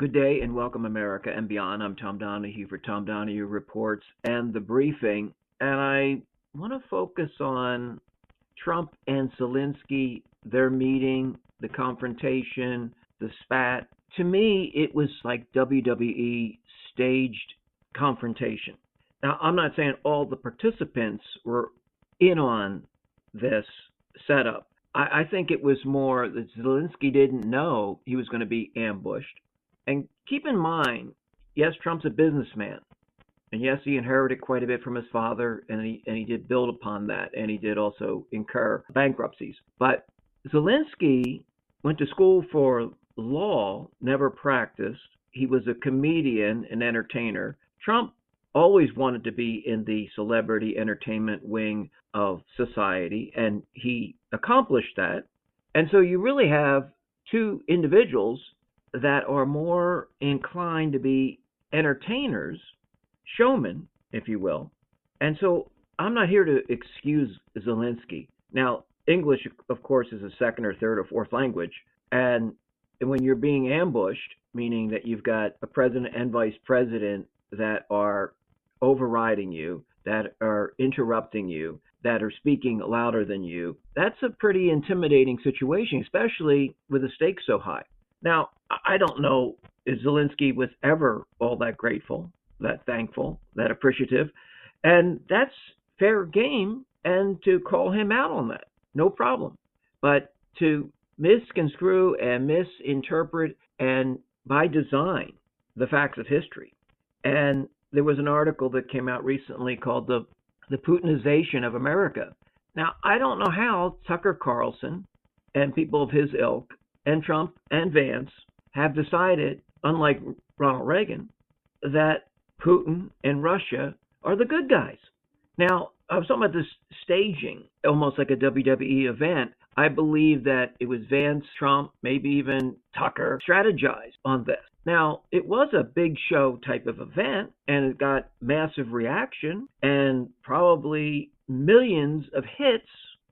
Good day and welcome, America and beyond. I'm Tom Donahue for Tom Donahue Reports and the Briefing, and I want to focus on Trump and Zelensky, their meeting, the confrontation, the spat. To me, it was like WWE staged confrontation. Now, I'm not saying all the participants were in on this setup. I think it was more that Zelensky didn't know he was going to be ambushed. And keep in mind, yes, Trump's a businessman. And yes, he inherited quite a bit from his father, and he did build upon that, and he did also incur bankruptcies. But Zelensky went to school for law, never practiced. He was a comedian, an entertainer. Trump always wanted to be in the celebrity entertainment wing of society, and he accomplished that. And so you really have two individuals that are more inclined to be entertainers, showmen, if you will. And so I'm not here to excuse Zelensky. Now, English, of course, is a second or third or fourth language. And when you're being ambushed, meaning that you've got a president and vice president that are overriding you, that are interrupting you, that are speaking louder than you, that's a pretty intimidating situation, especially with the stakes so high. Now, I don't know if Zelensky was ever all that grateful, that thankful, that appreciative, and that's fair game, and to call him out on that, no problem. But to misconstrue and misinterpret, and by design, the facts of history. And there was an article that came out recently called the Putinization of America. Now, I don't know how Tucker Carlson and people of his ilk and Trump and Vance have decided, unlike Ronald Reagan, that Putin and Russia are the good guys. Now, I was talking about this staging, almost like a WWE event. I believe that it was Vance, Trump, maybe even Tucker strategized on this. Now, it was a big show type of event, and it got massive reaction and probably millions of hits,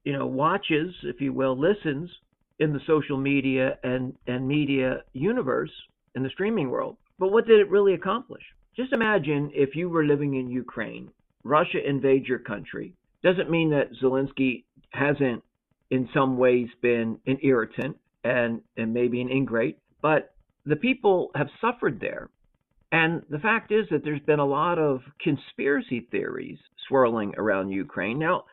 watches, if you will, listens in the social media and media universe in the streaming world. But what did it really accomplish? Just imagine if you were living in Ukraine, Russia invades your country. Doesn't mean that Zelensky hasn't in some ways been an irritant and maybe an ingrate, but the people have suffered there. And the fact is that there's been a lot of conspiracy theories swirling around Ukraine. Now,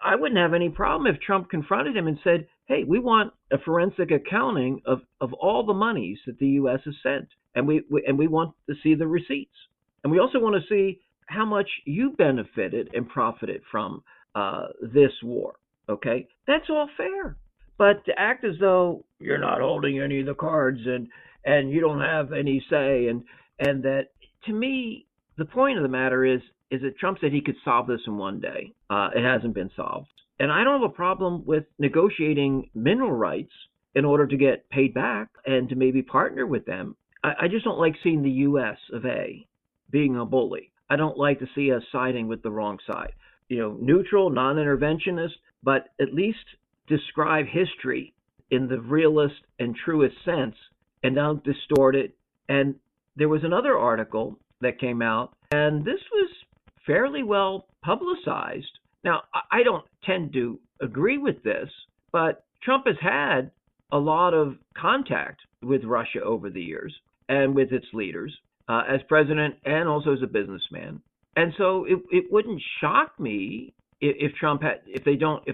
I wouldn't have any problem if Trump confronted him and said, hey, we want a forensic accounting of all the monies that the U.S. has sent, and we want to see the receipts. And we also want to see how much you benefited and profited from this war, okay? That's all fair. But to act as though you're not holding any of the cards and you don't have any say, and that, to me, the point of the matter is that Trump said he could solve this in one day. It hasn't been solved. And I don't have a problem with negotiating mineral rights in order to get paid back and to maybe partner with them. I just don't like seeing the U.S. of A being a bully. I don't like to see us siding with the wrong side. Neutral, non-interventionist, but at least describe history in the realest and truest sense and don't distort it. And there was another article that came out, and this was fairly well publicized. Now, I don't tend to agree with this, but Trump has had a lot of contact with Russia over the years and with its leaders as president and also as a businessman. And so it wouldn't shock me if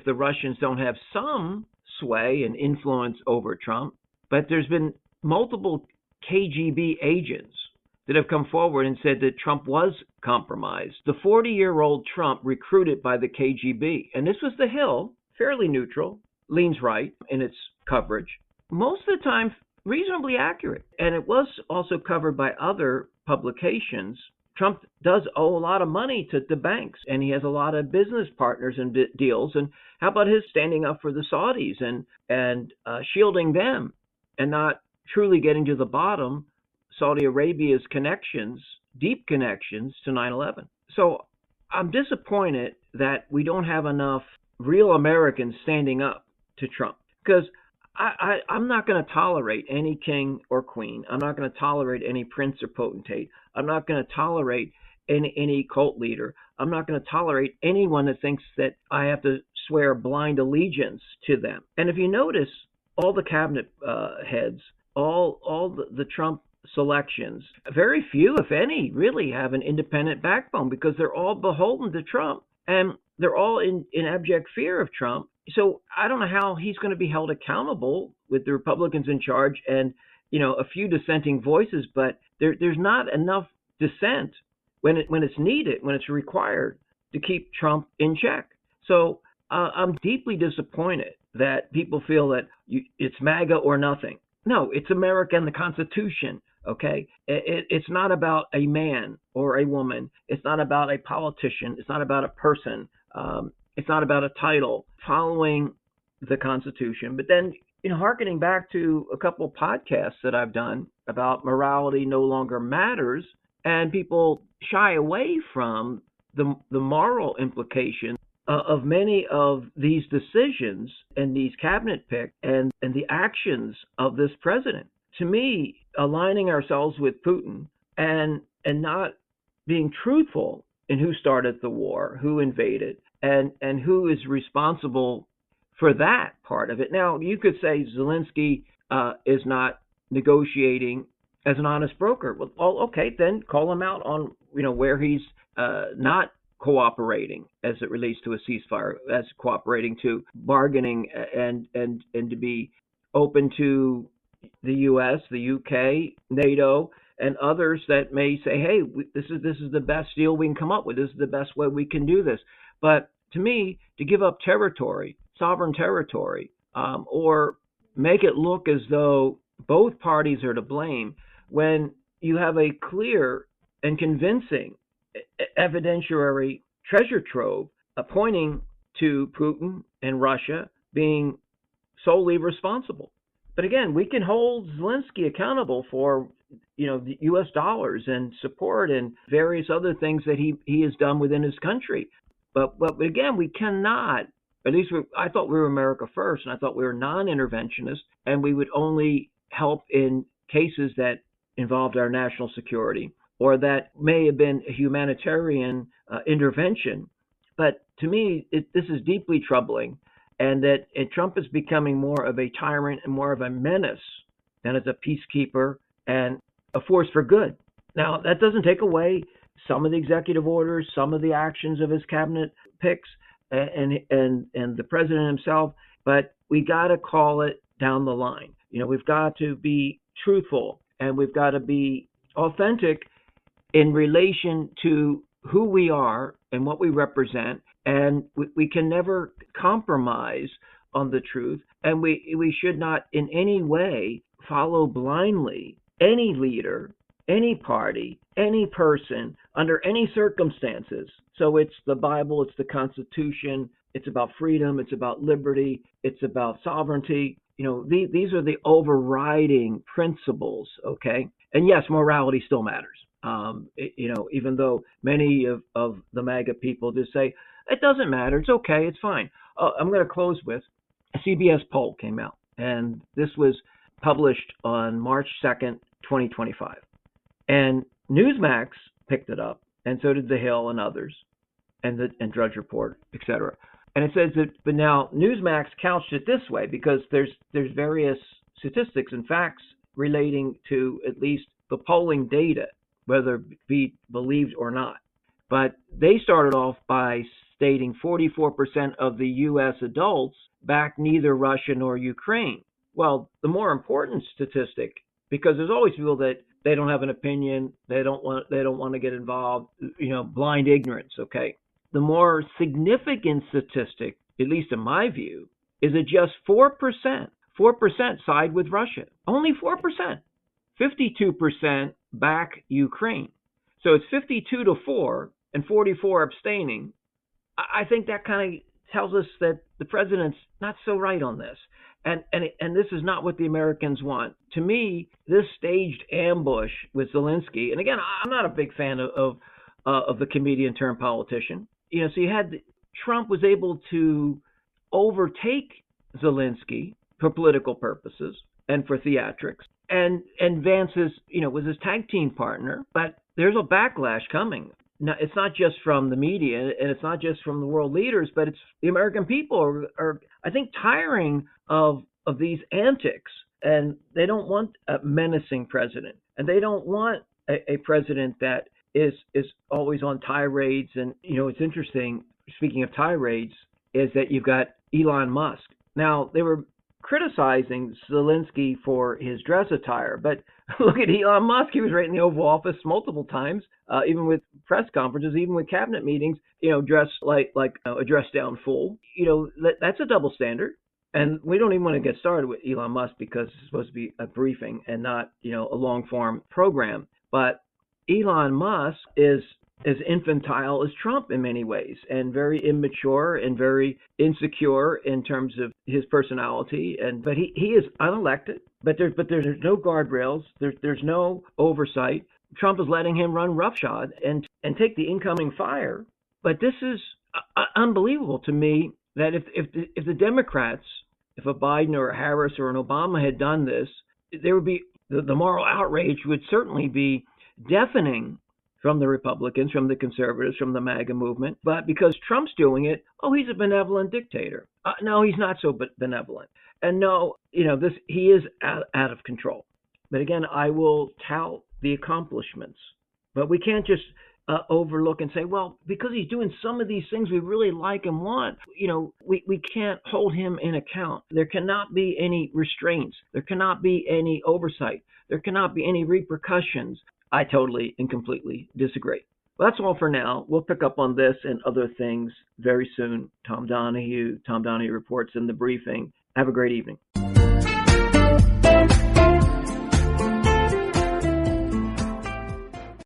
the Russians don't have some sway and influence over Trump. But there's been multiple KGB agents that have come forward and said that Trump was compromised. The 40-year-old Trump recruited by the KGB, and this was the Hill, fairly neutral, leans right in its coverage, most of the time reasonably accurate. And it was also covered by other publications. Trump does owe a lot of money to the banks, and he has a lot of business partners and deals. And how about his standing up for the Saudis and shielding them and not truly getting to the bottom Saudi Arabia's connections, deep connections to 9/11. So I'm disappointed that we don't have enough real Americans standing up to Trump, because I'm not going to tolerate any king or queen. I'm not going to tolerate any prince or potentate. I'm not going to tolerate any cult leader. I'm not going to tolerate anyone that thinks that I have to swear blind allegiance to them. And if you notice, all the cabinet heads, all the Trump selections, very few, if any, really have an independent backbone because they're all beholden to Trump and they're all in abject fear of Trump. So I don't know how he's going to be held accountable with the Republicans in charge and a few dissenting voices, but there's not enough dissent when it's needed, when it's required to keep Trump in check. So I'm deeply disappointed that people feel that it's MAGA or nothing. No, it's America and the Constitution. Okay, it's not about a man or a woman. It's not about a politician. It's not about a person. It's not about a title. Following the Constitution, but then hearkening back to a couple of podcasts that I've done about morality no longer matters, and people shy away from the moral implications of many of these decisions and these cabinet picks and the actions of this president. To me, aligning ourselves with Putin and not being truthful in who started the war, who invaded, and who is responsible for that part of it. Now, you could say Zelensky is not negotiating as an honest broker. Well, okay, then call him out on where he's not cooperating as it relates to a ceasefire, as cooperating to bargaining and to be open to the U.S., the U.K., NATO, and others that may say, hey, this is the best deal we can come up with. This is the best way we can do this. But to me, to give up territory, sovereign territory, or make it look as though both parties are to blame when you have a clear and convincing evidentiary treasure trove pointing to Putin and Russia being solely responsible. But again, we can hold Zelensky accountable for the U.S. dollars and support and various other things that he has done within his country. But again, we cannot. At least I thought we were America first, and I thought we were non-interventionist, and we would only help in cases that involved our national security or that may have been a humanitarian intervention. But to me, this is deeply troubling, and that Trump is becoming more of a tyrant and more of a menace than as a peacekeeper and a force for good. Now, that doesn't take away some of the executive orders, some of the actions of his cabinet picks, and the president himself, but we got to call it down the line. We've got to be truthful, and we've got to be authentic in relation to who we are and what we represent, and we can never compromise on the truth, and we should not in any way follow blindly any leader, any party, any person, under any circumstances. So it's the Bible, it's the Constitution, it's about freedom, it's about liberty, it's about sovereignty. These are the overriding principles, okay? And yes, morality still matters. Even though many of the MAGA people just say, it doesn't matter, it's okay, it's fine. I'm going to close with a CBS poll came out, and this was published on March 2nd, 2025. And Newsmax picked it up, and so did The Hill and others, and Drudge Report, etc. And it says that, but now Newsmax couched it this way because there's various statistics and facts relating to at least the polling data, whether it be believed or not. But they started off by stating 44% of the U.S. adults back neither Russia nor Ukraine. Well, the more important statistic, because there's always people that they don't have an opinion, they don't want to get involved, blind ignorance, okay? The more significant statistic, at least in my view, is that just 4% side with Russia. Only 4%. 52% back Ukraine. So it's 52-4 and 44 abstaining. I think that kind of tells us that the president's not so right on this. And this is not what the Americans want. To me, this staged ambush with Zelensky, and again, I'm not a big fan of the comedian turned politician. So you had Trump was able to overtake Zelensky for political purposes and for theatrics. And Vance is, was his tag team partner, but there's a backlash coming. Now, it's not just from the media and it's not just from the world leaders, but it's the American people are I think, tiring of these antics, and they don't want a menacing president, and they don't want a president that is always on tirades. And it's interesting. Speaking of tirades, is that you've got Elon Musk. Now they were criticizing Zelensky for his dress attire, but look at Elon Musk. He was right in the Oval Office multiple times, even with press conferences, even with cabinet meetings. Dressed like a dress down fool. That's a double standard. And we don't even want to get started with Elon Musk because it's supposed to be a briefing and not, a long form program. But Elon Musk is as infantile as Trump in many ways, and very immature and very insecure in terms of his personality. But he is unelected. But there's no guardrails. There's no oversight. Trump is letting him run roughshod and take the incoming fire. But this is unbelievable to me that if the Democrats, if a Biden or a Harris or an Obama had done this, there would be the moral outrage would certainly be deafening from the Republicans, from the conservatives, from the MAGA movement. But because Trump's doing it, he's a benevolent dictator. No, he's not so benevolent. And no, he is out of control. But again, I will tout the accomplishments. But we can't just overlook and say, well, because he's doing some of these things we really like and want, we can't hold him in account. There cannot be any restraints. There cannot be any oversight. There cannot be any repercussions. I totally and completely disagree. Well, that's all for now. We'll pick up on this and other things very soon. Tom Donahue Reports in the Briefing. Have a great evening.